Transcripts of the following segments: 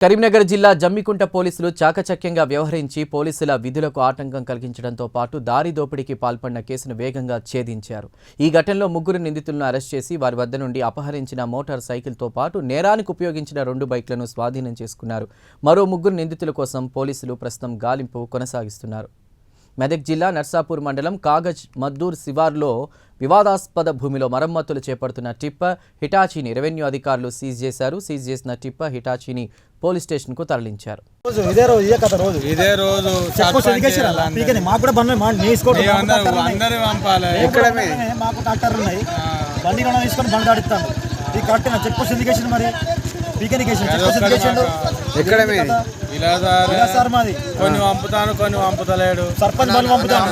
కరీంనగర్ జిల్లా జమ్మికుంట పోలీసులు చాకచక్యంగా వ్యవహరించి పోలీసుల విధులకు ఆటంకం కలిగించడంతో పాటు దారి దోపిడీకి పాల్పడిన కేసును వేగంగా ఛేదించారు. ఈ ఘటనలో 3 నిందితులను అరెస్ట్ చేసి వారి వద్ద నుండి అపహరించిన మోటార్ సైకిల్తో పాటు నేరానికి ఉపయోగించిన 2 బైక్లను స్వాధీనం చేసుకున్నారు. మరో 3 నిందితుల కోసం పోలీసులు ప్రస్తుతం గాలింపు కొనసాగిస్తున్నారు. మెదక్ జిల్లా నర్సాపూర్ మండలం కాగజ్ మద్దూర్ శివార్లో వివాదాస్పద భూమిలో మరమ్మతులు చేపడుతున్న టిప్పర్ హిటాచీని రెవెన్యూ అధికారులు సీజ్ చేశారు. సీజ్ చేసిన టిప్పర్ హిటాచీని పోలీస్ స్టేషన్ కు తరలించారు. కొన్ని పంపుతాను కొన్ని పంపుతలేడు. సర్పంచ్ బలు పంపుతాను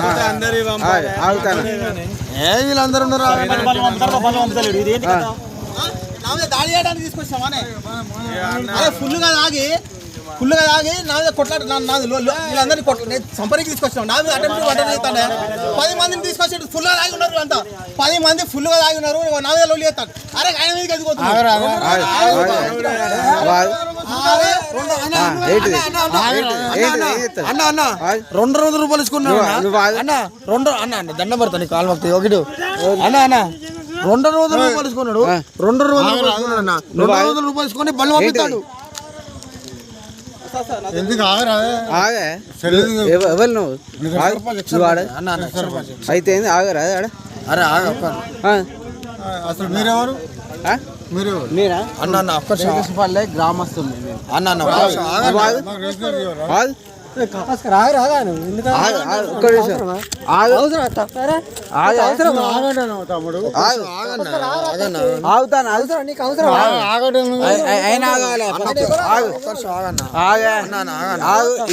వీళ్ళందరూ దాడి చేయడానికి తీసుకొచ్చామని ఫుల్గా తాగి నా మీద కొట్లాడు వీళ్ళందరినీ సంపరికి తీసుకొచ్చాం. నా మీద అటెంప్ట్ చేస్తాను. 10 మందిని తీసుకొచ్చి ఫుల్గా తాగి ఉన్నారు. అంతా 10 మంది ఫుల్గా తాగి ఉన్నారు. నా మీద లోలు చేస్తాను. అరే ఆయన మీద కదిపోతున్నారు. 200 రూపాయలు ఇసుకున్నాడు అన్న. 2 అన్న దండం పడతాను నీకు కాలు మొక్కి ఒకటి అన్న 200 రూపాయలు ఇసుకున్నాడు. 200 రూపాయలు ఇసుకొని బళ్ళు పంపిస్తాడు. ఎందుకు ఎవరు నువ్వు అయితే ఆగరా అరే అసలు మీరెవరు మీరా అన్న గ్రామస్తులు అన్న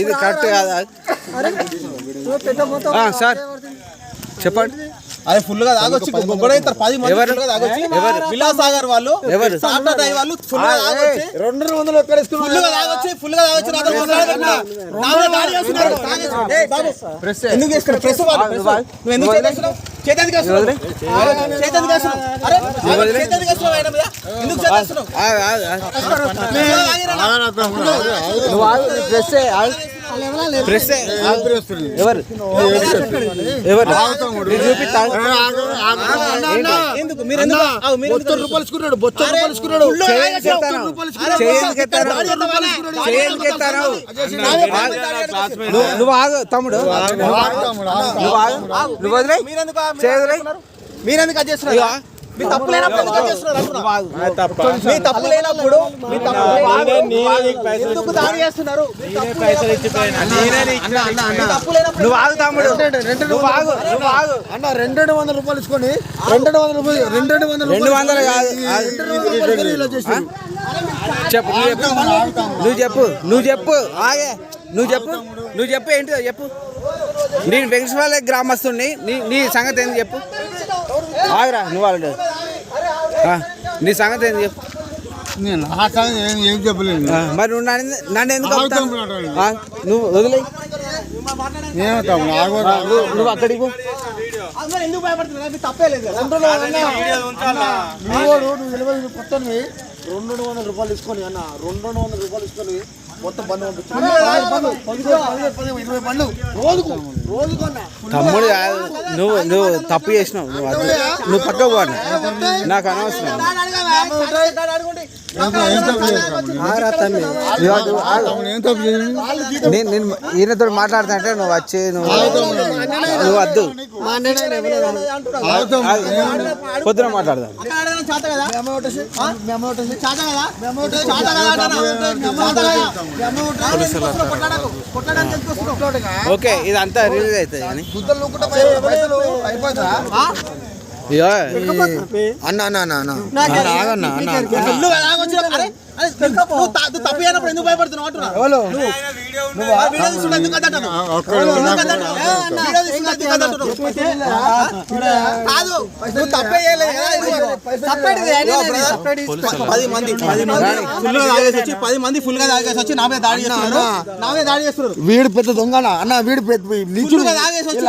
ఇది కరెక్ట్ కాదా సార్ చెప్పండి. అది ఫుల్ గా తాగొచ్చి గొప్పడైతారు. 10 మంది విలాసాగర్ వాళ్ళు వాళ్ళు ఫుల్ గా తాగొచ్చి 200 ఫుల్ గా తాగొచ్చి ఎందుకు చేసుకున్నారు ప్రెస్ వాళ్ళు నువ్వు ఎందుకు చేస్తున్నావు? చేతానికి వస్తున్నావు ఎందుకు చేస్తున్నావు? నువ్వు ఆగు తమ్ముడు, మీరెందుకు అది చేస్తున్నారు? మీ తప్పు లేనప్పుడు ఎందుకు దాడి చేస్తున్నారు? నువ్వు ఆగు తమ్ముడు, అన్న 200 రూపాయలు ఇచ్చుకొని 200 చెప్పు నువ్వు చెప్పు ఏంటిదో చెప్పు. నేను వెంకటేశ్వర గ్రామస్తుని, నీ సంగతి ఏంది చెప్పు. ఆగరా నువ్వు వాళ్ళు నీ సంగతి ఏంది చెప్పు. ఏం చెప్పలేదు. మరి నువ్వు నన్ను ఎందుకు నువ్వు వదిలే నువ్వు అక్కడికి పో. ఎందుకు భయపడుతుంది? తప్పే లేదు. 200 రూపాయలు తీసుకొని అన్న 200 రూపాయలు తీసుకొని మొత్తం బండి తమ్ముడు నువ్వు తప్పు చేసినావు. నువ్వు పక్కకు పోను, నాకు అనవసరం. నేను ఈయనతో మాట్లాడుతుంటే నువ్వు వచ్చి నువ్వు వద్దు, పొద్దున మాట్లాడదాం. ఓకే ఇదంతా రిలీజ్ అవుతుంది కానీ తప్పు అయినప్పుడు ఎందుకు భయపడుతున్నావు అంటున్నా? తప్పే 10 మంది ఫుల్ గా తాగేసి వచ్చి నా మీద దాడి చేస్తున్నారు. వీడు పెద్ద దొంగ అన్న, వీడు ఫుల్ గా తాగేసి వచ్చి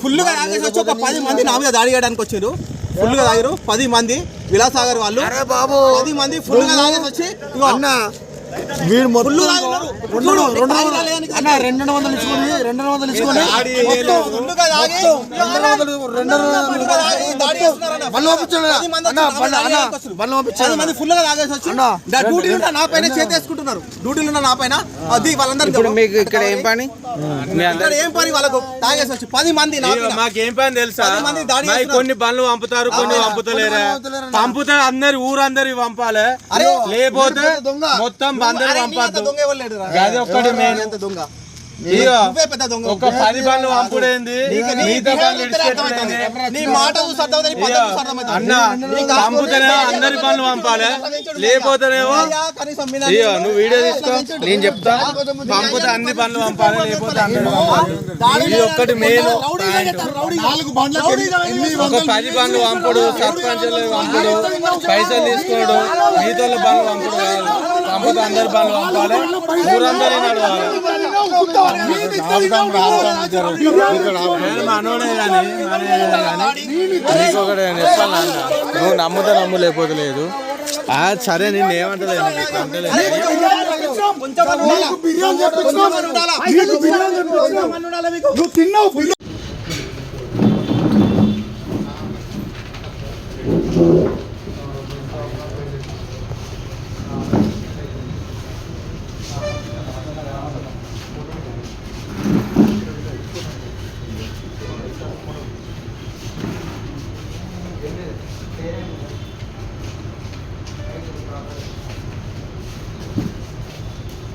ఫుల్ గా తాగేసి వచ్చి ఒక 10 మంది నా మీద దాడి చేయడానికి వచ్చారు. ఫుల్ గా తాగారు 10 మంది విలాసాగర్ వాళ్ళు. 10 మంది ఫుల్ గా తాగేసి వచ్చి ఇగో అన్న వీడు మొత్తం ఫుల్ తాగినారు. చూడు, తాగినాలే అని కాదు. 200 ఇచ్చుకొని ఫుల్ గా తాగి దాడి చేస్తున్నారన్న. 10 మంది ఫుల్ గా తాగేసి వచ్చి డ్యూటీలు ఉన్న నా పైన చేతేసుకుంటున్నారు. డ్యూటీలు ఉన్న నా పైన అది వాళ్ళందరూ ఇప్పుడు మీకు ఇక్కడ ఏం పని? ఇక్కడ ఏం పని వాళ్ళకు తాగేసి వచ్చి 10 మంది నా పైన. మాకేం పని తెలుసా? 10 మంది దాడి మాకు చేస్తున్నారు. కొన్ని బండ్లు పంపుతారు, కొన్ని పంపుతలేరా? పంపుతే అందరి ఊరందరి పంపాలి, అరే, లేకపోతే మొత్తం అందరు అరే, నీ అంత పంపద్దు. దొంగ ఎవరు లేడురా? గది ఒక్కటి మెయిన్. ఎంత దొంగ ఇగో నువ్వే పెద్ద దొంగ. ఒక 10 బండ్లు పంపుడేంది, మిగతా బండ్లు ఇడిచిపెట్టుడేంది? నీ మాట చూసి అర్థమవుతుంది, నీ పద్ధతి చూసి అర్థమవుతుంది. అన్న పంపుతేనేమో అందరి బండ్లు పంపాలి, లేకపోతేనేమో కనీసం ఇగో నువ్వు వీడియో తీసుకో, నేను చెప్తా. పంపుతే అన్ని బండ్లు పంపాలి, లేకపోతే అందరు పంపాలి. ఇది ఒక్కటి మెయిన్. ఒక 10 బండ్లు పంపుడు, సర్పంచులు పంపుడు, పైసలు తీసుకోడు, మిగతా బండ్లు పంపుడు కాదు. పంపుతే అందరి బండ్లు పంపాలి, ఊరందరూ నడవాలి. నేను మనోడే కానీ నీకు ఒకటి చెప్పాలి అన్న, నువ్వు నమ్ముతా నమ్ము లేకపోతే లేదు. సరే నేను ఏమంటలేదు, నువ్వు తిన్నావు